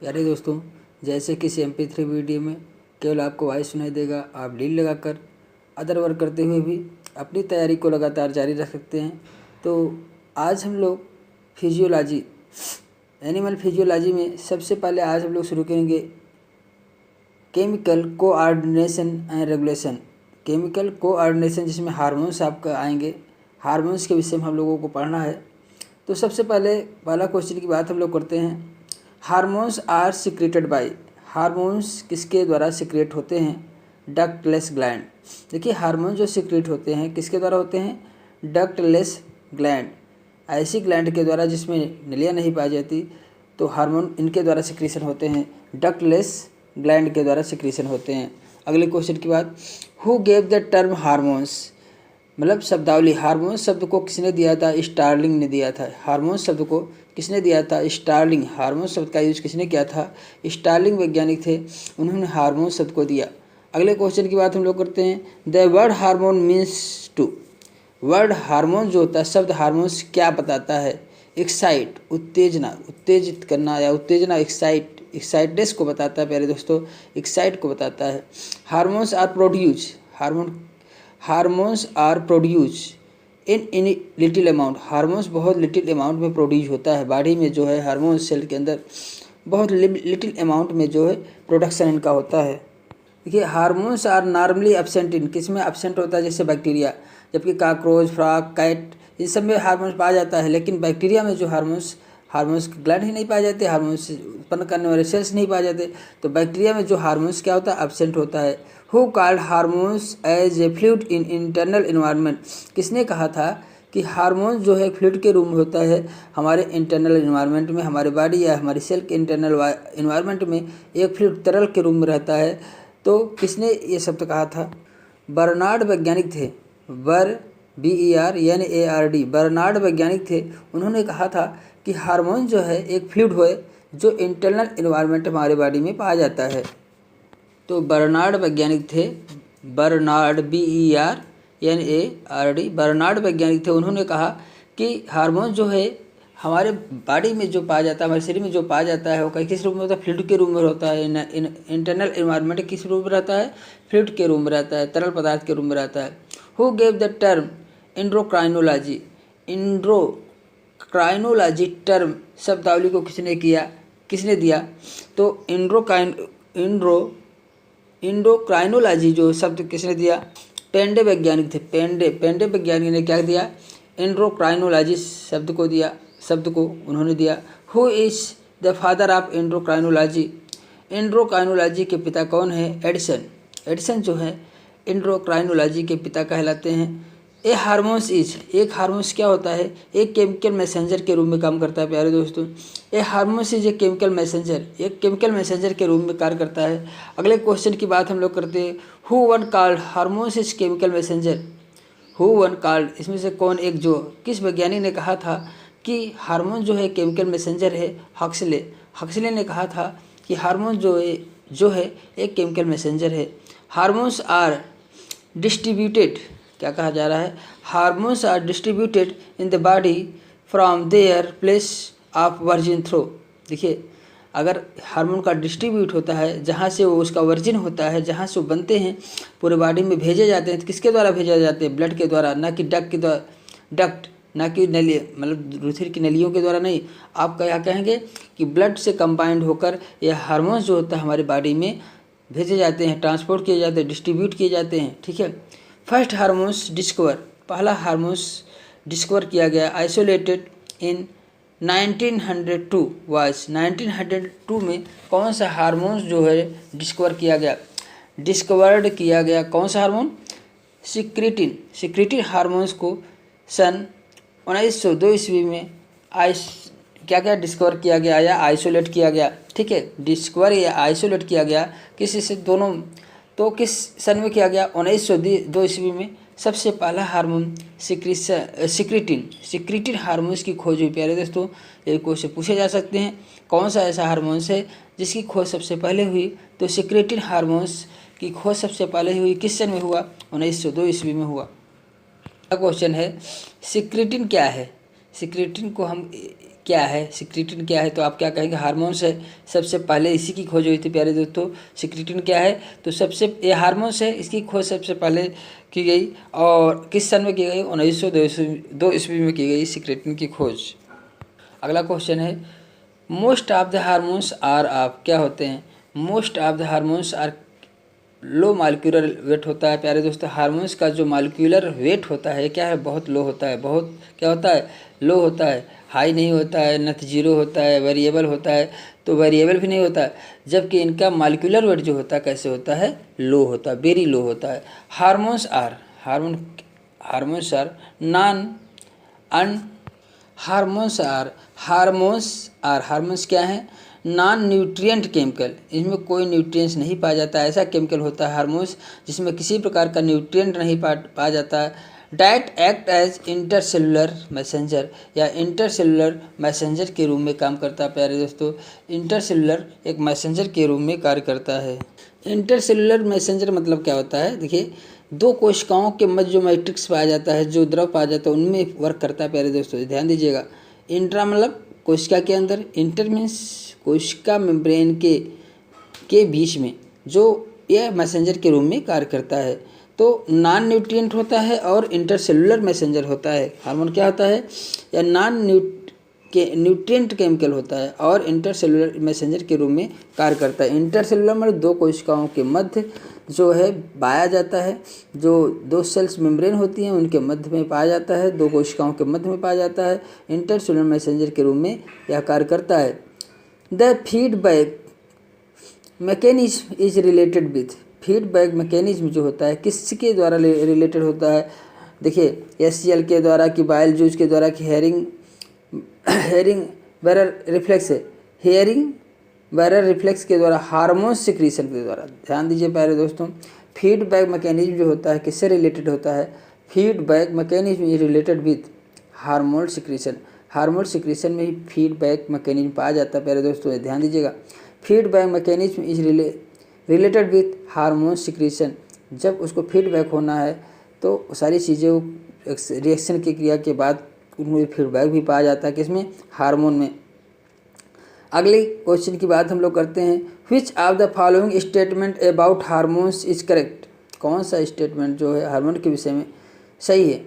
प्यारे दोस्तों, जैसे किसी MP3 वीडियो में केवल आपको वॉइस सुनाई देगा, आप लीड लगाकर अदर वर्क करते हुए भी अपनी तैयारी को लगातार जारी रख सकते हैं। तो आज हम लोग फिजियोलॉजी, एनिमल फिजियोलॉजी में सबसे पहले आज हम लोग शुरू करेंगे chemical coordination and regulation. Chemical coordination जिसमें हार्मोन्स आपका आएंगे, हार्मोन्स के विषय में हम लोगों को पढ़ना है। तो सबसे पहले पहला क्वेश्चन की बात हम लोग करते हैं। Hormones are secreted by, hormones किसके द्वारा सिक्रेट होते हैं? Ductless gland. देखिए, हार्मोन जो सिक्रेट होते हैं किसके द्वारा होते हैं? डक्टलेस ग्लैंड, ऐसी ग्लैंड के द्वारा जिसमें नलियाँ नहीं पाई जाती, तो हार्मोन इनके द्वारा सिक्रीशन होते हैं, डक्टलेस ग्लैंड के द्वारा सिक्रीशन होते हैं। अगले क्वेश्चन की बात, who gave the term hormones, मतलब शब्दावली। हार्मोन्स शब्द को किसने दिया था? स्टार्लिंग ने दिया था। हार्मोन्स शब्द को किसने दिया था? स्टार्लिंग। हार्मोन्स शब्द का यूज किसने किया था? स्टार्लिंग वैज्ञानिक थे, उन्होंने हार्मोन्स शब्द को दिया। अगले क्वेश्चन की बात हम लोग करते हैं। The word hormone means to, word hormone जो होता है, शब्द हार्मोन्स क्या बताता है? एक्साइट, उत्तेजना, उत्तेजित करना या उत्तेजना, एक्साइट, एक्साइटनेस को बताता है। प्यारे दोस्तों, एक्साइट को बताता है। Hormones are produce, hormones are produce in little amount, hormones बहुत लिटिल अमाउंट में प्रोड्यूस होता है। बॉडी में जो है हार्मोन्स सेल के अंदर बहुत लिटिल अमाउंट में जो है प्रोडक्शन इनका होता है। देखिए, hormones are normally absent in, किस में एब्सेंट होता है? जैसे बैक्टीरिया, जबकि काकरोच, फ्रॉग, कैट, इन सब में हार्मोन्स पाया जाता है, लेकिन बैक्टीरिया में जो हार्मोन्स ग्लैंड ही नहीं पाए जाते, हार्मोन्स उत्पन्न करने वाले सेल्स नहीं पाए जाते, तो बैक्टीरिया में जो हार्मोन्स क्या होता है? एब्सेंट होता है। Who called hormones as a fluid in internal environment, किसने कहा था कि हार्मोन जो है फ्लूइड के रूप में होता है हमारे इंटरनल इन्वायरमेंट में, हमारे बॉडी या हमारी सेल के इंटरनल इन्वायरमेंट में एक फ्लूइड तरल के रूप में रहता है। तो किसने ये शब्द कहा था? बर्नार्ड वैज्ञानिक थे, BERNARD, बर्नार्ड वैज्ञानिक थे। उन्होंने कहा था कि हार्मोन जो है एक फ्लूइड है जो इंटरनल इन्वायरमेंट हमारे बॉडी में पाया जाता है। तो बर्नार्ड वैज्ञानिक थे, बर्नार्ड, BERNARD, बर्नार्ड वैज्ञानिक थे। उन्होंने कहा कि हार्मोन जो है हमारे बॉडी में जो पाया जाता है, हमारे शरीर में जो पाया जाता है, वो किस रूप में होता है? फ्लूइड के रूप में होता है। इंटरनल इन्वायरमेंट किस रूप में रहता है? फ्लूइड के रूप में रहता है, तरल पदार्थ के रूप में रहता है। Who gave the term endocrinology, endocrinology term शब्दावली को किसने दिया? तो एंडोक्राइनोलॉजी जो शब्द किसने दिया? पेंडे वैज्ञानिक थे। पेंडे वैज्ञानिक ने क्या दिया? एंड्रोक्राइनोलॉजी शब्द को उन्होंने दिया। Who is the father of endocrinology, endocrinology के पिता कौन है? एडिसन जो है एंड्रोक्राइनोलॉजी के पिता कहलाते हैं। ए हार्मोन्स इज, एक हार्मोन्स क्या होता है? एक केमिकल मैसेंजर के रूप में काम करता है। प्यारे दोस्तों, a hormones is a chemical messenger, एक केमिकल मैसेंजर के रूप में कार्य करता है। अगले क्वेश्चन की बात हम लोग करते हैं। Who one called hormones is chemical messenger, who one called, इसमें से कौन एक, जो किस वैज्ञानिक ने कहा था कि हार्मोन जो है केमिकल मैसेंजर है? हक्सले ने कहा था कि हार्मोन जो है एक केमिकल मैसेंजर है। हार्मोन्स आर डिस्ट्रीब्यूटेड, क्या कहा जा रहा है? Hormones are distributed in the body from their place of origin through. देखिए, अगर हार्मोन का डिस्ट्रीब्यूट होता है, जहाँ से वो उसका वर्जिन होता है, जहाँ से वो बनते हैं, पूरे बॉडी में भेजे जाते हैं, तो किसके द्वारा भेजे जाते हैं? ब्लड के द्वारा, ना कि डक्ट के द्वारा, ना कि नली, मतलब रुधिर की नलियों के द्वारा नहीं। आप क्या कहेंगे कि ब्लड से कंबाइंड होकर यह हार्मोन्स जो होता है हमारी बॉडी में भेजे जाते हैं, ट्रांसपोर्ट किए जाते हैं, डिस्ट्रीब्यूट किए जाते हैं। ठीक है। फर्स्ट हार्मोन्स डिस्कवर, पहला हार्मोन्स डिस्कवर किया गया, आइसोलेटेड इन 1902 वाज, 1902 में कौन सा हार्मोन्स जो है डिस्कवर्ड किया गया? कौन सा हार्मोन? सिक्रेटिन हार्मोन्स को सन 1902 ईस्वी में क्या डिस्कवर किया गया या आइसोलेट किया गया? ठीक है, डिस्कवर या आइसोलेट किया गया किसी से, दोनों। तो किस सन में किया गया? 1902 ईस्वी में सबसे पहला हार्मोन सिक्रेटिन हार्मोन्स की खोज हुई। प्यारे दोस्तों, ये क्वेश्चन पूछे जा सकते हैं, कौन सा ऐसा हार्मोन्स है जिसकी खोज सबसे पहले हुई? तो सिक्रेटिन हार्मोन्स की खोज सबसे पहले हुई किस सन में हुआ? 1902 ईस्वी में हुआ। अगला क्वेश्चन है, सिक्रेटिन क्या है? सिक्रेटिन को हम क्या है, सिक्रीटिन क्या है, तो आप क्या कहेंगे, हार्मोन्स है। सबसे पहले इसी की खोज हुई थी प्यारे दोस्तों। सिक्रीटिन क्या है, तो सबसे ये हार्मोन्स है, इसकी खोज सबसे पहले की गई और किस सन में की गई, 1902 ईस्वी में की गई सिक्रीटिन की खोज। अगला क्वेश्चन है, most of the hormones are of, क्या होते हैं, most of the hormones are low molecular weight होता है प्यारे दोस्तों। हार्मोन्स का जो मालिक्यूलर वेट होता है क्या है, बहुत लो होता है, बहुत क्या होता है, लो होता है, हाई नहीं होता है, न जीरो होता है, वेरिएबल होता है, तो वेरिएबल भी नहीं होता है, जबकि इनका मालिक्यूलर वेट जो होता है कैसे होता है, लो होता है, वेरी लो होता है। हार्मोन्स आर नॉन अन हार्मोन्स क्या है, नॉन न्यूट्रिएंट केमिकल, इसमें कोई न्यूट्रिएंट्स नहीं पाया जाता है, ऐसा केमिकल होता है हार्मोन्स जिसमें किसी प्रकार का न्यूट्रिएंट नहीं पाया जाता है। Diet act as intercellular messenger, या इंटरसेलुलर मैसेंजर के रूप में काम करता है प्यारे दोस्तों। इंटरसेलुलर एक मैसेंजर के रूप में कार्य करता है। इंटरसेलुलर मैसेंजर मतलब क्या होता है, देखिए दो कोशिकाओं के मध्य जो मैट्रिक्स पाया जाता है, जो द्रव पाया जाता है, उनमें वर्क करता है प्यारे दोस्तों, ध्यान दीजिएगा। इंट्रा मतलब कोशिका के अंदर, इंटर मीन्स कोशिका मेम्ब्रेन के बीच में, जो यह मैसेंजर के रूप में कार्य करता है। तो नॉन न्यूट्रिएंट होता है और इंटरसेलुलर मैसेंजर होता है। हार्मोन क्या होता है, या नॉन न्यूट्रिएंट केमिकल होता है और इंटरसेलुलर मैसेंजर के रूप में कार्य करता है। इंटरसेलुलर मतलब दो कोशिकाओं के मध्य जो है पाया जाता है, जो दो सेल्स मेम्ब्रेन होती हैं उनके मध्य में पाया जाता है, दो कोशिकाओं के मध्य में पाया जाता है। इंटरसेलुलर मैसेंजर के रूप में यह कार्य करता है। The feedback mechanism is related with, feedback mechanism जो होता है किसके द्वारा रिलेटेड होता है, देखिए एससीएल के द्वारा कि बाइल जूस के द्वारा कि हेयरिंग बैरर रिफ्लेक्स है, हेयरिंग बैरर रिफ्लेक्स के द्वारा, हार्मोन सिक्रीशन के द्वारा। ध्यान दीजिए प्यारे दोस्तों, फीडबैक मैकेनिज्म जो होता है किससे रिलेटेड होता है, feedback mechanism is related with hormone secretion. Hormone secretion में ही फीडबैक मैकेनिज्म पाया जाता है प्यारे दोस्तों, ध्यान दीजिएगा। Feedback mechanism is related with hormone secretion, जब उसको फीडबैक होना है तो सारी चीज़ें रिएक्शन की क्रिया के बाद उनमें फीडबैक भी पाया जाता है, किसमें, हार्मोन में। अगले क्वेश्चन की बात हम लोग करते हैं, which of the following statement about hormones is correct, कौन सा स्टेटमेंट जो है हार्मोन के विषय में सही है,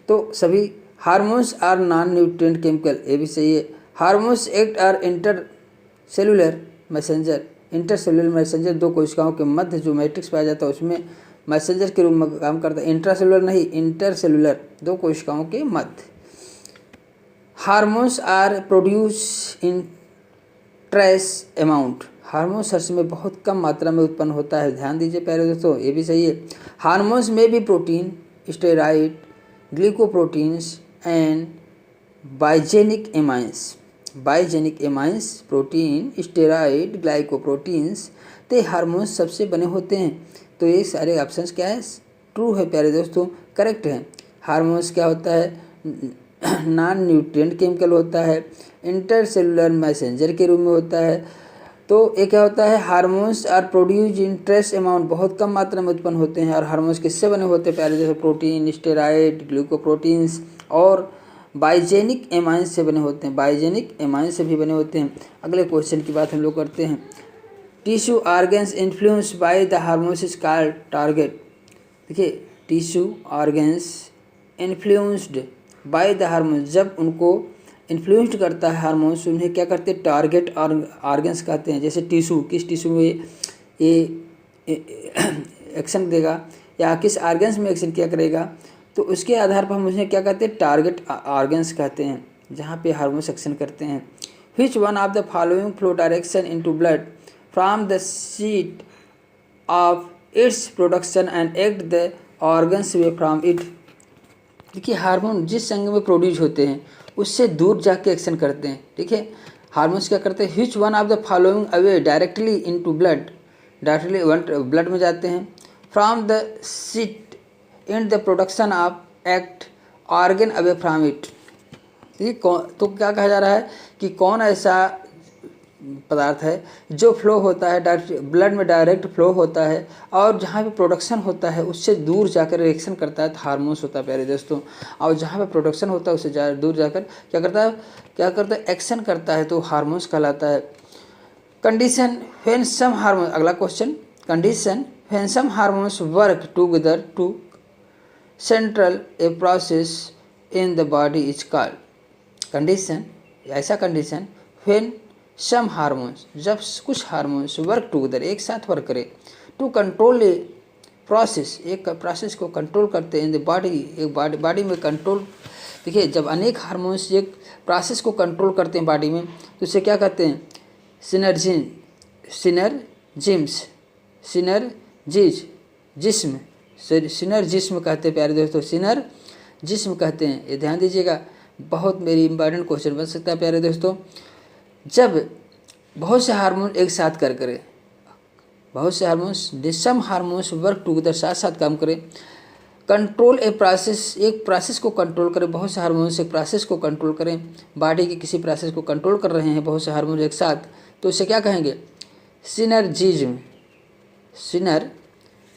तो सभी hormones are non nutrient chemical, ये भी सही है। Hormones act are intercellular messenger, दो कोशिकाओं के मध्य जो मैट्रिक्स पाया जाता है उसमें मैसेंजर के रूप में काम करता है, इंट्रासेलुलर नहीं, इंटरसेलुलर, दो कोशिकाओं के मध्य। Hormones are produce in trace amount, hormones हर समय बहुत कम मात्रा में उत्पन्न होता है, ध्यान दीजिए प्यारे दोस्तों, ये भी सही है। हार्मोन्स में भी protein, steroid, glycoproteins and biogenic amines, protein, steroid, glycoproteins, ते हार्मोन्स सबसे बने होते हैं। तो ये सारे ऑप्शंस क्या है, ट्रू है प्यारे दोस्तों, करेक्ट है। हार्मोन्स क्या होता है, नॉन न्यूट्रिएंट केमिकल होता है, इंटरसेलुलर मैसेंजर के रूप में होता है। तो ये क्या होता है, hormones are produce in trace amount, बहुत कम मात्रा में उत्पन्न होते हैं। और हार्मोन्स किससे बने होते हैं प्यारे, जैसे प्रोटीन, स्टेरॉइड, ग्लूकोप्रोटीन्स और बाइजेनिक एमाइंस से बने होते हैं, बाइजेनिक एमाइंस से भी बने होते हैं। अगले क्वेश्चन की बात हम लोग करते हैं, tissue organs influenced by the hormones is called target. देखिए tissue organs influenced by the hormones, जब उनको इन्फ्लुएंस्ड करता है हार्मोन्स, उन्हें क्या करते हैं, टारगेट ऑर्गन्स कहते हैं। जैसे टिश्यू, किस टिश्यू में ये एक्शन देगा या किस ऑर्गन्स में एक्शन क्या करेगा, तो उसके आधार पर हम उन्हें क्या कहते हैं, टारगेट ऑर्गन्स कहते हैं, जहाँ पे हार्मोन्स एक्शन करते हैं। Which one of the following flow direction into blood from the seat of its production and act the organs way from it. देखिए हार्मोन जिस अंग में प्रोड्यूस होते हैं उससे दूर जाके एक्शन करते हैं, ठीक है। हार्मोन्स क्या करते हैं, which one of the following away directly into blood, directly blood में जाते हैं, from the seat in the production of act organ away from it. ठीक, तो क्या कहा जा रहा है कि कौन ऐसा पदार्थ है जो फ्लो होता है डायरेक्ट ब्लड में, डायरेक्ट फ्लो होता है और जहाँ पे प्रोडक्शन होता है उससे दूर जाकर रिएक्शन करता है तो हार्मोन्स होता है प्यारे दोस्तों। और जहाँ पे प्रोडक्शन होता है उससे दूर जाकर क्या करता है एक्शन करता है तो हार्मोन्स कहलाता है। कंडीशन व्हेन सम हार्मोन, अगला question, condition when some hormones work together to central a process in the body is called. Condition, ऐसा कंडीशन व्हेन सम हार्मोन्स, जब कुछ हार्मोन्स वर्क टुगेदर, एक साथ वर्क करे, टू कंट्रोल ए प्रोसेस, एक process को control करते हैं इन द बॉडी, एक बॉडी में कंट्रोल। देखिए जब अनेक हार्मोन्स एक प्रोसेस को कंट्रोल करते हैं बॉडी में तो उसे क्या कहते हैं, सिनर्जिज्म कहते हैं प्यारे दोस्तों, सिनर्जिज्म कहते हैं। ये ध्यान दीजिएगा, बहुत मेरी इंपॉर्टेंट क्वेश्चन बन सकता है प्यारे दोस्तों। जब बहुत से हार्मोन एक साथ करे, बहुत से हार्मोन्स, सम हार्मोन्स वर्क टुगेदर, साथ साथ काम करें, कंट्रोल ए प्रोसेस, एक प्रोसेस को कंट्रोल करें, बहुत से हार्मोन्स एक प्रोसेस को कंट्रोल करें, बॉडी के किसी प्रोसेस को कंट्रोल कर रहे हैं बहुत से हार्मोन एक साथ, तो इसे क्या कहेंगे, सिनर्जिज्म।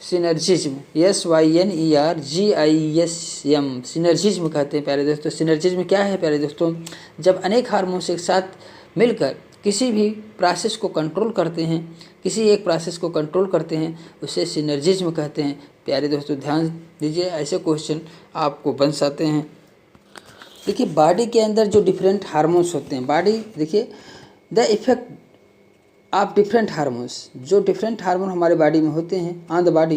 सिनर्जिज्म, SYNERGISM, सिनर्जिज्म कहते हैं प्यारे दोस्तों। सिनर्जिज्म क्या है प्यारे दोस्तों, जब अनेक हार्मोन्स एक साथ मिलकर किसी भी प्रोसेस को कंट्रोल करते हैं, किसी एक प्रोसेस को कंट्रोल करते हैं, उसे सिनर्जिज्म कहते हैं प्यारे दोस्तों। ध्यान दीजिए, ऐसे क्वेश्चन आपको बन सकते हैं। देखिए बॉडी के अंदर जो डिफरेंट हार्मोन्स होते हैं, बॉडी देखिए the effect of different hormones, जो डिफरेंट हार्मोन हमारे बॉडी में होते हैं on the body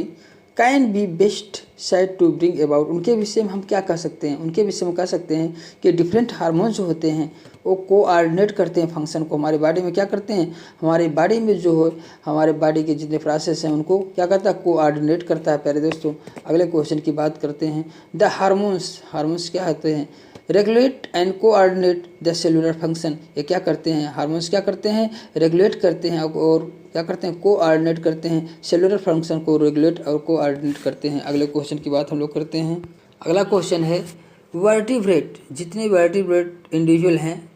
can be best side to bring about, उनके विषय में हम क्या कह सकते हैं, उनके विषय में कह सकते हैं कि डिफरेंट हार्मोन्स जो होते हैं वो कोऑर्डिनेट करते हैं फंक्शन को, हमारे बॉडी में क्या करते हैं, हमारे बॉडी में जो हो, हमारे बॉडी के जितने प्रोसेस हैं उनको क्या करता है, कोऑर्डिनेट करता है प्यारे दोस्तों। अगले क्वेश्चन की बात करते हैं, द हार्मोन्स क्या होते हैं, regulate and coordinate the cellular function, ये क्या करते हैं, हार्मोन्स क्या करते हैं, रेगुलेट करते हैं और क्या करते हैं, कोऑर्डिनेट करते हैं, सेलुलर फंक्शन को रेगुलेट और कोऑर्डिनेट करते हैं। अगले क्वेश्चन की बात हम लोग करते हैं। अगला क्वेश्चन है, वर्टिब्रेट, जितने वर्टिब्रेट इंडिविजुअल हैं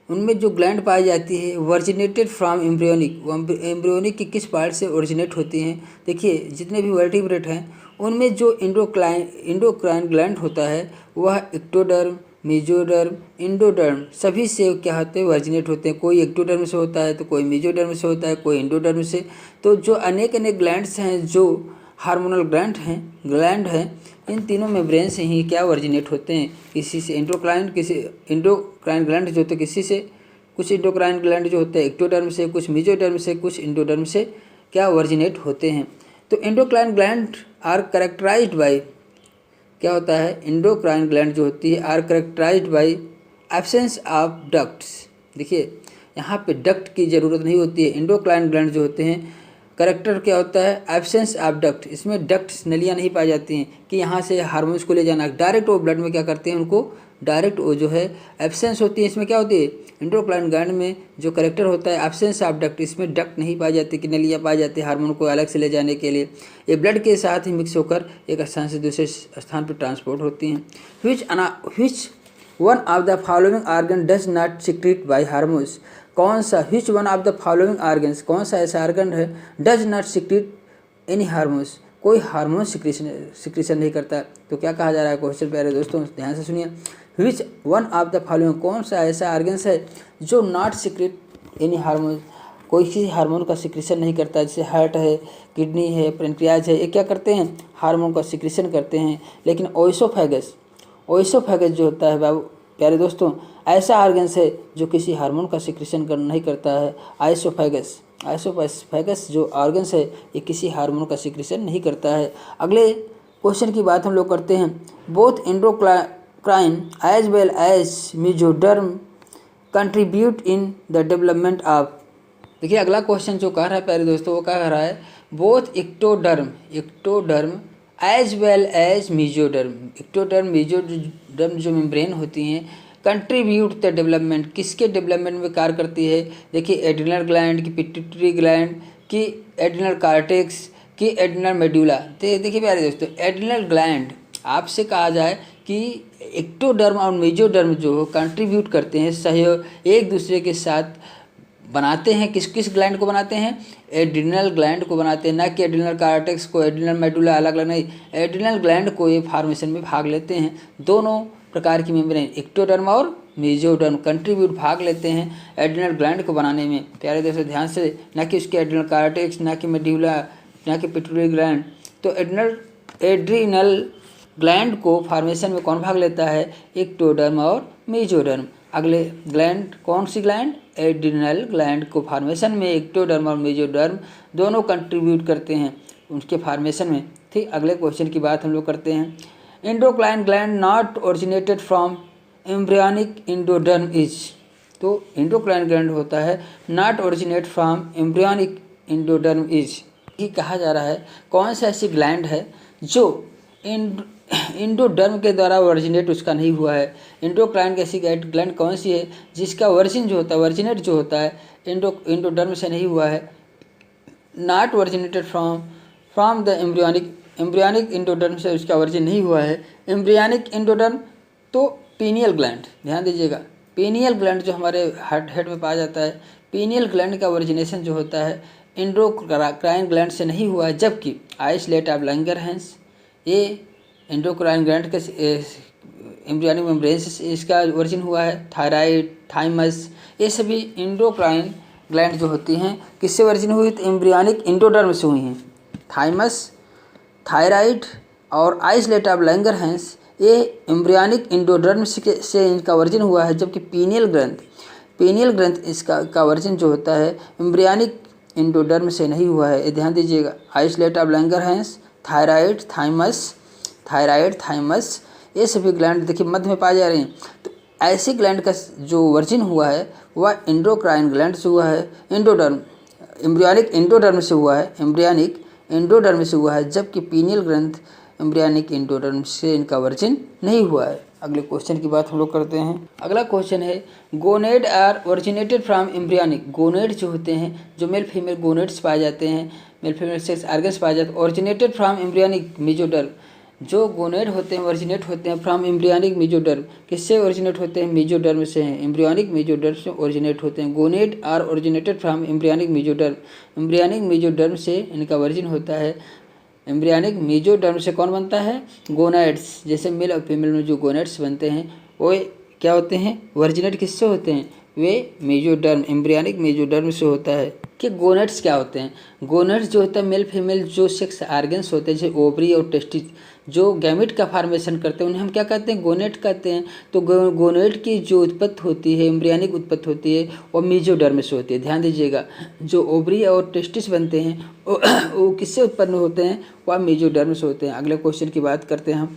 उनमें जो ग्लैंड पाई जाती है वर्जिनेटेड फ्रॉम एम्ब्रियोनिक, वो एम्ब्रियोनिक की किस पार्ट से ओरिजिनेट होती हैं। देखिए जितने भी वर्टिब्रेट हैं उनमें जो इंडोक्राइन ग्लैंड होता है वह एक्टोडर्म, मेजोडर्म, इंडोडर्म सभी से क्या होते हैं, वर्जिनेट होते हैं। कोई एक्टोडर्म से होता है तो कोई मेजोडर्म से होता है, कोई इंडोडर्म से। तो जो अनेक ग्लैंड्स हैं, जो हार्मोनल ग्लैंड हैं, इन तीनों में ब्रेन से ही क्या वर्जिनेट होते हैं, किसी से इंडोक्राइन ग्लैंड जो होते हैं किसी से, कुछ इंडोक्राइन ग्लैंड जो होते हैं एक्टोडर्म से, कुछ मेजोडर्म से, कुछ इंडोडर्म से क्या वर्जिनेट होते हैं। तो endocrine gland are characterized by, क्या होता है, इंडोक्राइन ग्लैंड जो होती है are characterized by absence of ducts. देखिए यहाँ पे डक्ट की ज़रूरत नहीं होती है, इंडोक्राइन ग्लैंड जो होते हैं करेक्टर क्या होता है, एब्सेंस ऑफ डक्ट, इसमें डक्ट्स नलियाँ नहीं पाई जाती हैं कि यहाँ से हार्मोन्स को ले जाना, डायरेक्ट वो ब्लड में क्या करते हैं, उनको डायरेक्ट वो जो है एब्सेंस होती है। इसमें क्या होती है, इंडोक्राइन ग्लैंड में जो करेक्टर होता है एब्सेंस ऑफ डक्ट, इसमें डक्ट नहीं पाई जाती कि नलियाँ पाई जाती है हार्मोन को अलग से ले जाने के लिए। ये ब्लड के साथ ही मिक्स होकर एक स्थान से दूसरे स्थान पर ट्रांसपोर्ट होती हैं। Which one of the following organ does not secrete by hormones, कौन सा, which one of the following organs, कौन सा ऐसा ऑर्गन है, does not secrete any hormones, कोई हार्मोन सिक्रीशन नहीं करता। तो क्या कहा जा रहा है क्वेश्चन प्यारे दोस्तों, ध्यान से सुनिए। विच वन ऑफ द फॉलोइंग, कौन सा ऐसा ऑर्गन्स है जो नॉट सिक्रीट एनी हार्मोन, कोई किसी हार्मोन का सिक्रीशन नहीं करता। जैसे हार्ट है, किडनी है, पेनक्रियाज है, ये क्या करते हैं, हार्मोन का सिक्रीशन करते हैं। लेकिन ओइसोफेगस जो होता है बाबू प्यारे दोस्तों, ऐसा ऑर्गन्स है जो किसी हार्मोन का सिक्रीशन नहीं करता है। आइसोफेगस जो ऑर्गन्स है ये किसी हार्मोन का सिक्रीशन नहीं करता है। अगले क्वेश्चन की बात हम लोग करते हैं। Both endocrine as well as mesoderm contribute in the development of. देखिए अगला क्वेश्चन जो कह रहा है प्यारे दोस्तों, वो क्या कह रहा है, both ectoderm as well as mesoderm जो मेम्ब्रेन होती हैं कंट्रीब्यूट द डेवलपमेंट, किसके डेवलपमेंट में कार्य करती है। देखिए एड्रिनल ग्लैंड की, पिट्यूटरी ग्लैंड की, एड्रिनल कार्टेक्स की, एड्रिनल मेडुला। तो देखिए प्यारे दोस्तों, एड्रिनल ग्लैंड आपसे कहा जाए कि एक्टोडर्म और मेसोडर्म जो कंट्रीब्यूट करते हैं सहयोग, एक दूसरे के साथ बनाते हैं, किस किस ग्लैंड को बनाते हैं, एड्रिनल ग्लैंड को बनाते हैं, ना कि एड्रिनल कॉर्टेक्स को, एड्रिनल मेडुला अलग अलग नहीं, एड्रिनल ग्लैंड को ये फॉर्मेशन में भाग लेते हैं। दोनों प्रकार की मेम्ब्रेन एक्टोडर्म और मेसोडर्म कंट्रीब्यूट भाग लेते हैं एड्रिनल ग्लैंड को बनाने में। प्यारे दोस्तों ध्यान से, ना कि उसके एड्रिनल कॉर्टेक्स, ना कि मेडुला, ना कि पिट्यूटरी ग्लैंड। तो एड्रिनल ग्लैंड को फॉर्मेशन में कौन भाग लेता है, एक्टोडर्म और मेसोडर्म। अगले ग्लैंड कौन सी ग्लैंड, एड्रिनल ग्लैंड को फॉर्मेशन में एक्टोडर्म और मेसोडर्म दोनों कंट्रीब्यूट करते हैं उनके फॉर्मेशन में। ठीक, अगले क्वेश्चन की बात हम लोग करते हैं। Endocrine gland not originated from embryonic endoderm is. तो एंडोक्राइन ग्लैंड होता है not originate from embryonic endoderm is. ये कहा जा रहा है कौन सा ऐसी ग्लैंड है जो एंडोडर्म के द्वारा ओरिजिनेट उसका नहीं हुआ है। एंडोक्राइन की ऐसी ग्लैंड कौन सी है जिसका ओरिजिन जो होता है, ओरिजिनेट जो होता है एंडोडर्म से नहीं हुआ है। Not originated from the embryonic endoderm से उसका ओरिजिन नहीं हुआ है। एम्ब्रियोनिक एंडोडर्म तो पीनियल ग्लैंड, ध्यान दीजिएगा, पीनियल ग्लैंड जो हमारे हेड में पाया जाता है, पीनियल ग्लैंड का ओरिजिनेशन जो होता है एंडोक्राइन ग्लैंड से नहीं हुआ है। जबकि आइसलेट ऑफ लैंगरहैंस ये एंडोक्राइन ग्लैंड के एम्ब्रियोनिक मेम्ब्रेन से इसका ओरिजिन हुआ है। थायराइड, थाइमस, ये सभी एंडोक्राइन ग्लैंड जो होती हैं किससे ओरिजिन हुई, तो एम्ब्रियोनिक एंडोडर्म से हुई हैं। थाइमस, थायराइड और आइसलेट ऑफ लैंगरहैंस ये एम्ब्रियोनिक एंडोडर्म से इनका ओरिजिन हुआ है। जबकि पीनियल ग्रंथ इसका ओरिजिन जो होता है एम्ब्रियोनिक एंडोडर्म से नहीं हुआ है। ये ध्यान दीजिएगा, islet of Langerhans, thyroid, thymus ये सभी ग्लैंड देखिए मध्य में पाए जा रहे हैं। तो ऐसी ग्लैंड का जो ओरिजिन हुआ है वह एंडोक्राइन ग्लैंड से हुआ है, एम्ब्रियोनिक एंडोडर्म से हुआ है, एम्ब्रियोनिक एंडोडर्म से हुआ है। जबकि पीनियल ग्रंथ एम्ब्रियोनिक एंडोडर्म से इनका ओरिजिन नहीं हुआ है। अगले क्वेश्चन की बात हम लोग करते हैं। अगला क्वेश्चन है gonad are originated from embryonic. Gonad जो होते हैं, जो मेल फीमेल गोनेड्स पाए जाते हैं, मेल फीमेल सेक्स ऑर्गन्स पाए जाते हैं, ओरिजिनेटेड फ्रॉम एम्ब्रियोनिक मेसोडर्म। जो गोनेड होते हैं ओरिजिनेट होते हैं फ्रॉम एम्ब्रियोनिक मेसोडर्म। किससे ओरिजिनेट होते हैं, मेसोडर्म से हैं, एम्ब्रियोनिक मेसोडर्म से ओरिजिनेट होते हैं। Gonad are originated from embryonic mesoderm. Embryonic mesoderm से इनका ओरिजिन होता है। एम्ब्रियोनिक मेसोडर्म से कौन बनता है, गोनाइड्स। जैसे मेल और फीमेल में जो गोनाइड्स बनते हैं वो क्या होते हैं, ओरिजिनेट किससे होते हैं, वे मेसोडर्म, एम्ब्रियोनिक मेसोडर्म से होता है। कि गोनेड्स क्या होते हैं, गोनेड्स जो होता है मेल फीमेल जो सेक्स ऑर्गन्स होते हैं, जैसे ओवरी और टेस्टिस जो गैमेट का फॉर्मेशन करते हैं उन्हें हम क्या कहते हैं, गोनेट कहते हैं। तो गोनेट की जो उत्पत्ति होती है, एम्ब्रियोनिक उत्पत्ति होती है, वो मेसोडर्म से होती है। ध्यान दीजिएगा, जो ओवरी और टेस्टिस बनते हैं वो किससे उत्पन्न होते हैं, वह मेसोडर्म से होते हैं। अगले क्वेश्चन की बात करते हैं हम।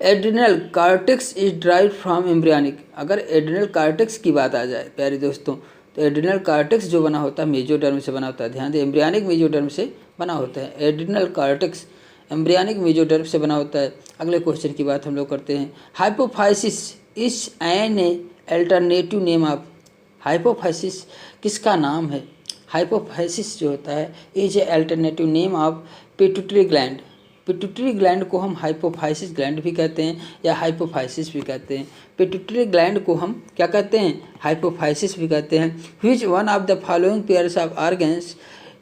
Adrenal cortex is derived from embryonic. अगर एड्रिनल कॉर्टेक्स की बात आ जाए प्यारे दोस्तों, तो एड्रिनल कॉर्टेक्स जो बना होता है मेसोडर्म से बना होता है। ध्यान दें, एम्ब्रियोनिक मेसोडर्म से बना होता है। एड्रिनल कॉर्टेक्स एम्ब्रियोनिक मेसोडर्म से बना होता है। अगले क्वेश्चन की बात हम लोग करते हैं। Hypophysis is an alternative name of. Hypophysis किसका नाम है, हाइपोफाइसिस जो होता है is a alternative name of pituitary gland. Pituitary gland को हम हाइपोफाइसिस ग्लैंड भी कहते हैं या हाइपोफाइसिस भी कहते हैं। पिट्यूटरी ग्लैंड को हम क्या कहते हैं, हाइपोफाइसिस भी कहते हैं। Which one of the following pairs of organs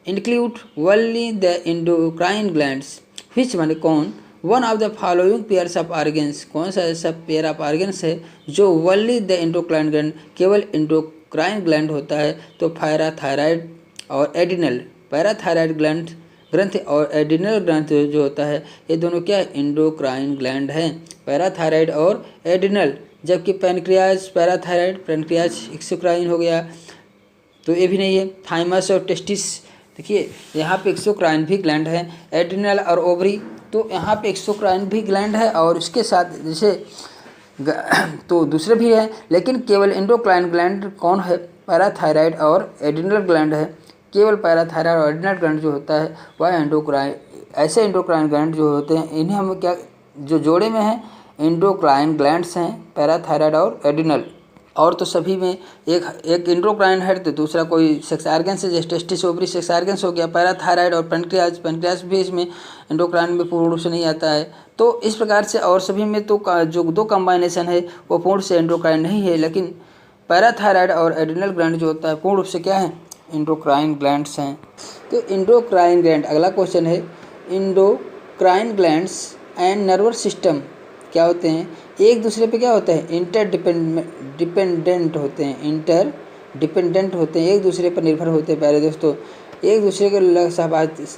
include only the endocrine glands. Which one कौन, one of the following pairs of organs, कौन सा ऐसा पेयर ऑफ ऑर्गन्स है जो ओनली द एंडोक्राइन ग्लैंड, केवल एंडोक्राइन ग्लैंड होता है। तो पैराथायराइड और एड्रिनल, पैराथायराइड ग्रंथ और एड्रिनल ग्रंथ जो होता है ये दोनों क्या एंडोक्राइन ग्लैंड हैं, पैराथायराइड और एड्रिनल। जबकि पैनक्रियाज, पैराथायराइड, पैनक्रियाज एक्सोक्राइन हो गया तो ये भी नहीं है। थाइमस और टेस्टिस, देखिए यहाँ पे एक्सोक्राइन भी ग्लैंड है। एड्रिनल और ओवरी, तो यहाँ पे एक्सोक्राइन भी ग्लैंड है और उसके साथ जैसे तो दूसरे भी हैं, लेकिन केवल एंडोक्राइन ग्लैंड कौन है, पैराथायराइड और एड्रिनल ग्लैंड है। केवल पैराथायराइड और एड्रिनल ग्लैंड जो होता है वह एंडोक्राइन, ऐसे एंडोक्राइन ग्लैंड जो होते हैं इन्हें हम क्या, जो जोड़े में हैं एंडोक्राइन ग्लैंड्स हैं, पैराथायराइड और एड्रिनल। और तो सभी में एक एंडोक्राइन है तो दूसरा कोई सेक्स ऑर्गन से, जैसे टेस्टिस ओवरी सेक्स ऑर्गन्स हो गया। पैराथायराइड और पैनक्रियाज भी इसमें एंडोक्राइन में पूर्ण रूप से नहीं आता है। तो इस प्रकार से और सभी में तो जो दो कॉम्बाइनेशन है वो पूर्ण से एंडोक्राइन नहीं है, लेकिन पैराथायराइड और एड्रिनल ग्लैंड जो होता है पूर्ण रूप से क्या है, एंडोक्राइन ग्लैंड्स हैं। तो एंडोक्राइन ग्लैंड, अगला क्वेश्चन है, endocrine glands and nervous system क्या होते हैं, एक दूसरे पे क्या होता है, डिपेंडेंट होते हैं, इंटरडिपेंडेंट होते हैं, एक दूसरे पर निर्भर होते हैं। प्यारे दोस्तों, एक दूसरे के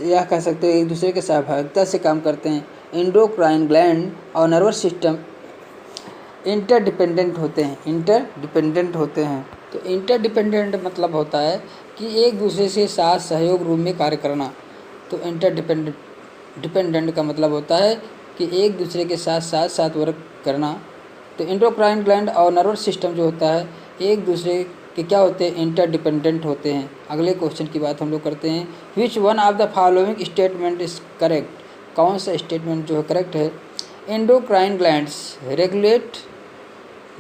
यह कह सकते हो एक दूसरे के सहभागिता से काम करते हैं। एंडोक्राइन ग्लैंड और नर्वस सिस्टम इंटरडिपेंडेंट होते हैं। तो इंटरडिपेंडेंट मतलब होता है कि एक दूसरे से साथ सहयोग रूप में कार्य करना। तो इंटरडिपेंडेंट का मतलब होता है कि एक दूसरे के साथ वर्क करना। तो एंडोक्राइन ग्लैंड और नर्वस सिस्टम जो होता है एक दूसरे के क्या होते हैं, इंटरडिपेंडेंट होते हैं। अगले क्वेश्चन की बात हम लोग करते हैं, which one of the following statement is correct, कौन सा स्टेटमेंट जो है करेक्ट है। Endocrine glands regulate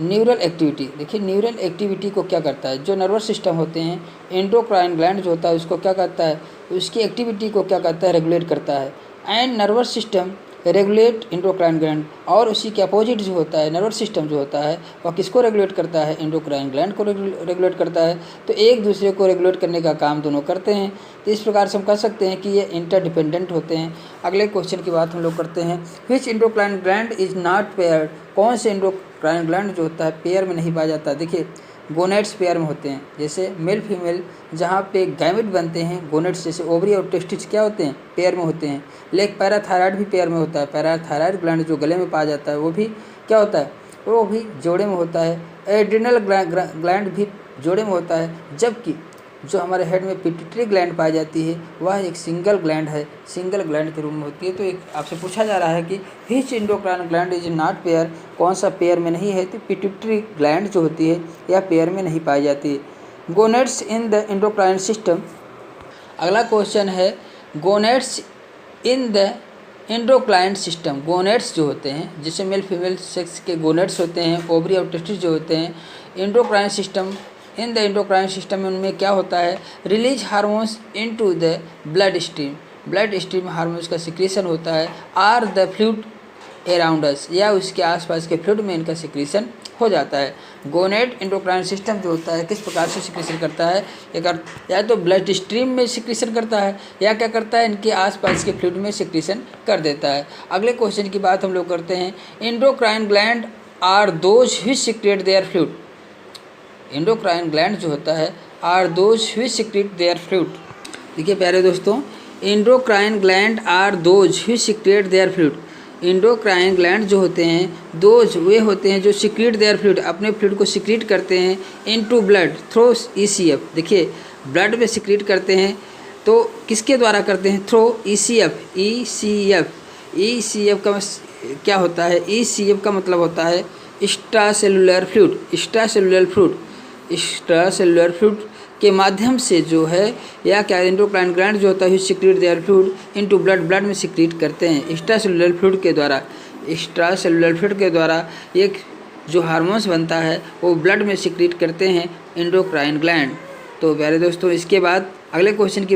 neural activity. देखिए न्यूरल एक्टिविटी को क्या करता है, जो नर्वस सिस्टम होते हैं एंडोक्राइन ग्लैंड जो होता है उसको क्या करता है, उसकी एक्टिविटी को क्या करता है, रेगुलेट करता है। And nervous system regulate endocrine gland, और उसी के अपोजिट जो होता है नर्वस सिस्टम जो होता है वह किसको रेगुलेट करता है, एंडोक्राइन ग्लैंड को रेगुलेट करता है। तो एक दूसरे को रेगुलेट करने का काम दोनों करते हैं। तो इस प्रकार से हम कह सकते हैं कि ये इंटरडिपेंडेंट होते हैं। अगले क्वेश्चन की बात हम लोग करते हैं, which endocrine gland is not paired, कौन से एंडोक्राइन ग्लैंड जो होता है पेयर में नहीं पाया जाता। देखिए गोनेट्स पेयर में होते हैं, जैसे मेल फीमेल जहाँ पे गैमेट बनते हैं गोनेट्स, जैसे ओवरी और टेस्टिस क्या होते हैं, पेयर में होते हैं। लेकिन पैराथायराइड भी पेयर में होता है। पैराथायराइड ग्लैंड जो गले में पाया जाता है वो भी क्या होता है, वो भी जोड़े में होता है। एड्रिनल ग्लैंड भी जोड़े में होता है, जबकि जो हमारे हेड में पिट्यूटरी ग्लैंड पाई जाती है वह एक सिंगल ग्लैंड है, सिंगल ग्लैंड के रूप में होती है। तो एक आपसे पूछा जा रहा है कि which endocrine gland is not pair, कौन सा पेयर में नहीं है। तो पिट्यूटरी ग्लैंड जो होती है यह पेयर में नहीं पाई जाती है। Gonads in the endocrine system, अगला क्वेश्चन है, gonads in the endocrine system, gonads जो होते हैं जैसे मेल फीमेल सेक्स के गोनेट्स होते हैं, ओवरी और टेस्टिस जो होते हैं, endocrine system in the endocrine system में उनमें क्या होता है, release hormones into the blood stream में हार्मोन्स का सिक्रीशन होता है। Are the fluid around us, या उसके आसपास के फ्लूइड में इनका सिक्रीशन हो जाता है। गोनेट एंडोक्राइन सिस्टम जो होता है किस प्रकार से सिक्रीशन करता है, या तो ब्लड स्ट्रीम में सिक्रीशन करता है या क्या करता है, इनके आसपास के फ्लूइड में सिक्रीशन कर देता है। अगले क्वेश्चन की बात हम लोग करते हैं, endocrine gland are those which secrete their fluid, endocrine gland जो होता है are those which secrete their fluid. देखिए प्यारे दोस्तों, endocrine gland are those which secrete their fluid, endocrine gland जो होते हैं दोज वे होते हैं जो सीक्रेट देयर फ्लूइड, अपने फ्लूइड को सीक्रेट करते हैं इनटू ब्लड थ्रू ECF। देखिए ब्लड में सीक्रेट करते हैं तो किसके द्वारा करते हैं, थ्रू ECF का क्या होता है, ECF का मतलब होता है एक्स्ट्रासेलुलर फ्लूइड के माध्यम से जो है, या क्या एंडोक्राइन ग्लैंड जो होता है secrete their fluid into blood में सीक्रेट करते हैं एक्स्ट्रासेलुलर फ्लूइड के द्वारा एक जो हार्मोन्स बनता है वो ब्लड में सीक्रेट करते हैं एंडोक्राइन ग्लैंड। तो प्यारे दोस्तों इसके बाद अगले क्वेश्चन की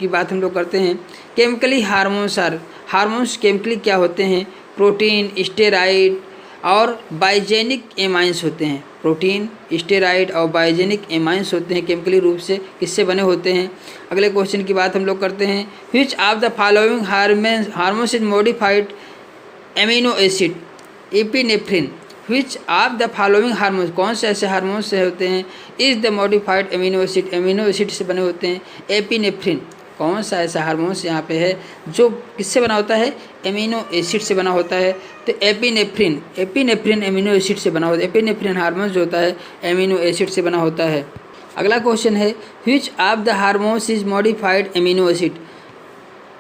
बात हम लोग करते हैं, केमिकली हार्मोन्स केमिकली क्या होते हैं, प्रोटीन, स्टेरॉइड और बाइजेनिक एमाइंस होते हैं। प्रोटीन, स्टेरॉइड और बाइजेनिक एमाइंस होते हैं, केमिकली रूप से किससे बने होते हैं। अगले क्वेश्चन की बात हम लोग करते हैं, which of the following hormones is modified amino acid epinephrine, which of the following hormones, कौन से ऐसे हार्मोन्स से होते हैं, is the modified amino acid से बने होते हैं। एपिनेफ्रिन कौन सा ऐसा हार्मोन्स यहाँ पे है जो किससे बना होता है, एमिनो एसिड से बना होता है। तो एपिनेफ्रिन एमिनो एसिड से बना होता है। एपिनेफ्रिन हार्मोन जो होता है एमिनो एसिड से बना होता है। अगला क्वेश्चन है, which of the hormones is modified amino acid.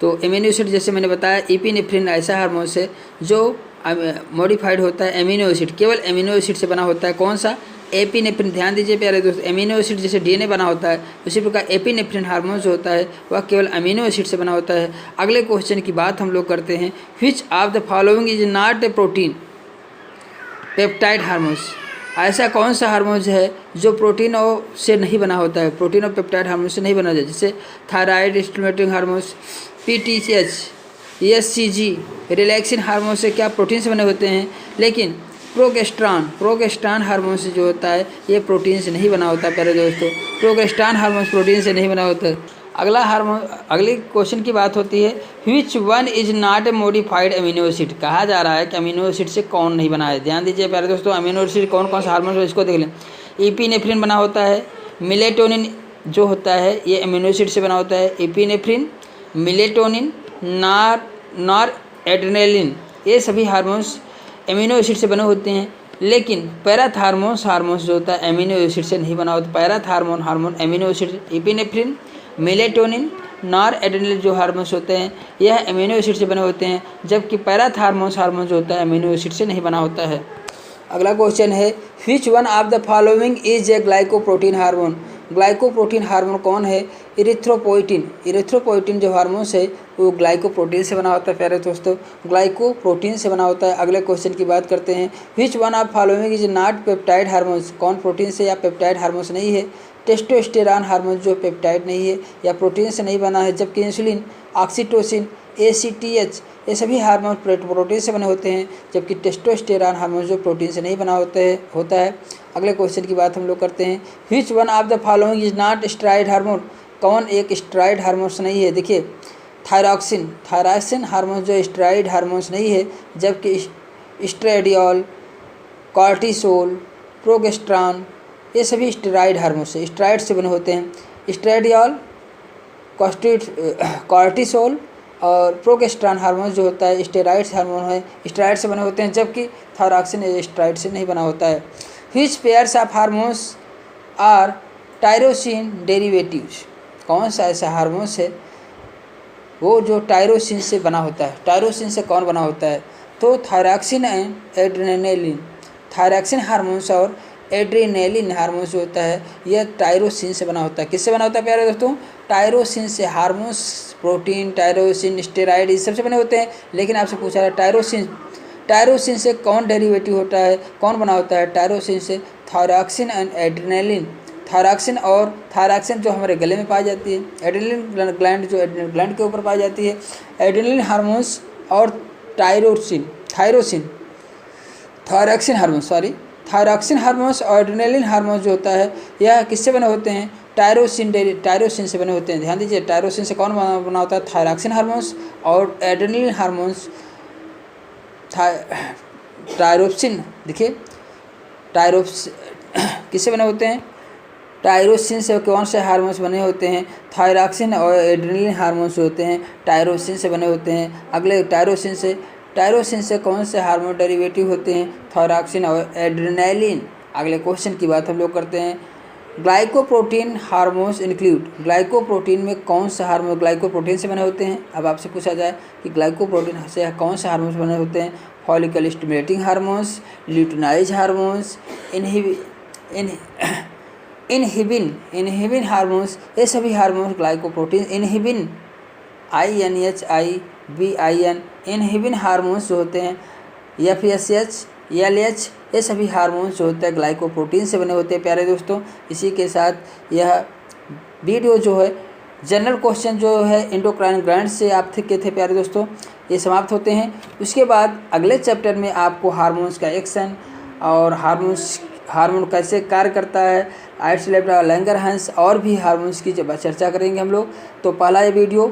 तो एमिनो एसिड जैसे मैंने बताया, एपिनेफ्रिन ऐसा हार्मोन्स है जो मॉडिफाइड होता है एमिनो एसिड, केवल एमिनो एसिड से बना होता है। कौन सा, एपिनेफ्रिन। ध्यान दीजिए प्यारे दोस्त, एमिनो एसिड जैसे DNA बना होता है उसी प्रकार एपिनेफ्रिन हार्मोन जो होता है वह केवल अमीनो एसिड से बना होता है। अगले क्वेश्चन की बात हम लोग करते हैं, which of the following is not a protein peptide hormones. ऐसा कौन सा हार्मोन्स है जो प्रोटीन से नहीं बना होता है, प्रोटीन और पेप्टाइड हार्मोन से नहीं बना होता है, जैसे thyroid stimulating hormones, PTH, SCG, relaxin hormone से क्या प्रोटीन से बने होते हैं, लेकिन प्रोगेस्ट्रॉन हार्मोन से जो होता है ये प्रोटीन से नहीं बना होता प्यारे दोस्तों। प्रोगेस्ट्रॉन हार्मोन प्रोटीन से नहीं बना होता। अगला हार्मोन, अगली क्वेश्चन की बात होती है which one is not a modified amino acid. कहा जा रहा है कि अमीनो एसिड से कौन नहीं बना है। ध्यान दीजिए प्यारे दोस्तों, अमीनो एसिड कौन कौन सा हार्मोन है इसको देख लें। एपिनेफ्रिन बना होता है, मेलेटोनिन जो होता है ये अमीनो एसिड से बना होता है। एपिनेफ्रिन, मेलेटोनिन, नॉर एड्रेनालिन ये सभी हार्मोन्स एमिनो एसिड से बने होते हैं। लेकिन पैराथार्मोन्स जो होता है एमिनो एसिड से नहीं बना होता। Parathormone amino acid, epinephrine, melatonin, nor adrenaline जो हार्मोन्स होते हैं यह एमिनो एसिड से बने होते हैं, जबकि पैराथार्मोन्स हार्मोन जो होता है एमिनो एसिड से नहीं बना होता है। अगला क्वेश्चन है विच one of the following is a glycoprotein hormone. Glycoprotein hormone कौन है? इरिथ्रोपोइटिन जो हार्मोन्स है वो ग्लाइकोप्रोटीन से बना होता है प्यारे दोस्तों, ग्लाइकोप्रोटीन से बना होता है। अगले क्वेश्चन की बात करते हैं which one of following is not peptide hormones. कौन प्रोटीन से या पेप्टाइड हार्मोन्स नहीं है? टेस्टोस्टेरॉन हार्मोन जो पेप्टाइड नहीं है या प्रोटीन से नहीं बना है, जबकि इंसुलिन, ऑक्सीटोसिन, ACTH ये सभी हार्मोन प्रोटीन से बने होते हैं, जबकि टेस्टोस्टेरॉन हार्मोन जो प्रोटीन से नहीं बना होता है। अगले क्वेश्चन की बात हम लोग करते हैं which one of the following is not steroid hormone. कौन एक स्टेरॉइड हार्मोन्स नहीं है? देखिए थायरॉक्सिन हार्मोन जो स्टेरॉइड हार्मोन्स नहीं है, जबकि एस्ट्रेडियोल, कॉर्टिसोल, प्रोगेस्ट्रॉन ये सभी स्टेरॉइड हार्मोन्स है, स्टेरॉइड से बने होते हैं। एस्ट्रेडियोल, कॉर्टिसोल और प्रोगेस्ट्रॉन हार्मोन जो होता है स्टेरॉइड्स हार्मोन है, स्टेरॉइड से बने होते हैं, जबकि थायरॉक्सिन स्टेरॉइड से नहीं बना होता है। Which pairs of hormones are tyrosine derivatives. कौन सा ऐसा हार्मोन्स है वो जो टायरोसिन से बना होता है? टायरोसिन से कौन बना होता है? तो thyroxine and adrenaline, thyroxine hormones और एड्रेनालिन हार्मोन्स जो होता है यह टायरोसिन से बना होता है। किससे बना होता है प्यारे दोस्तों? टायरोसिन से। हार्मोन्स, प्रोटीन, टायरोसिन, स्टेरॉइड इस सबसे बने होते हैं, लेकिन आपसे पूछा है टायरोसिन से कौन डेरिवेटिव होता है, कौन बना होता है? टायरोसिन से थायरॉक्सिन एंड एड्रेनालिन। थायरॉक्सिन जो हमारे गले में पाई जाती है, एड्रेनालिन ग्लैंड जो एड्रेनल ग्लैंड के ऊपर पाई जाती है। एड्रेनालिन हार्मोन्स और थायरॉक्सिन हार्मोन्स और एड्रेनालिन हार्मोन्स जो होता है यह किससे बने होते हैं? टायरोसिन से बने होते हैं। ध्यान दीजिए, टायरोसिन से कौन बना होता है? थायरॉक्सिन हार्मोन्स और एड्रेनालिन हार्मोन्स। टायरोसिन, देखिए किससे बने होते हैं? टायरोसिन से कौन से हार्मोन्स बने होते हैं? थायरॉक्सिन और एड्रेनालिन हार्मोन्स होते हैं, टायरोसिन से बने होते हैं। अगले टायरोसिन से कौन से हार्मोन डेरिवेटिव होते हैं? थायरॉक्सिन और एड्रेनालिन। अगले क्वेश्चन की बात हम लोग करते हैं ग्लाइकोप्रोटीन हार्मोन्स इंक्लूड। ग्लाइकोप्रोटीन में कौन सा हार्मोन ग्लाइकोप्रोटीन से बने होते हैं? अब आपसे पूछा जाए कि ग्लाइकोप्रोटीन से कौन से हार्मोन्स बने होते हैं? Follicle stimulating hormones, luteinize hormones, inhibin hormones ये सभी hormones glycoprotein. Inhibin INHIBIN inhibin hormones जो होते हैं, FSH, LH ये सभी हार्मोन्स जो होते हैं ग्लाइकोप्रोटीन से बने होते हैं प्यारे दोस्तों। इसी के साथ यह वीडियो जो है जनरल क्वेश्चन जो है एंडोक्राइन ग्लैंड से आप के थे प्यारे दोस्तों, ये समाप्त होते हैं। उसके बाद अगले चैप्टर में आपको हार्मोन्स का एक्शन और हार्मोन कैसे कार्य करता है, आइट्सलेप्टा, लैंगरहैंस और भी हार्मोन्स की जब चर्चा करेंगे हम लोग। तो पहला ये वीडियो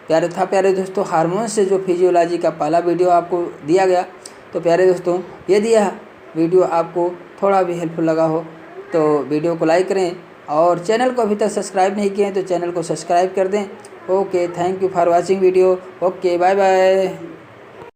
प्यारे दोस्तों हार्मोन से जो फिजियोलॉजी का पहला वीडियो आपको दिया गया। तो प्यारे दोस्तों यदि यह वीडियो आपको थोड़ा भी हेल्पफुल लगा हो तो वीडियो को लाइक करें और चैनल को अभी तक सब्सक्राइब नहीं किए हैं तो चैनल को सब्सक्राइब कर दें। Okay, thank you for watching video. Okay, bye bye.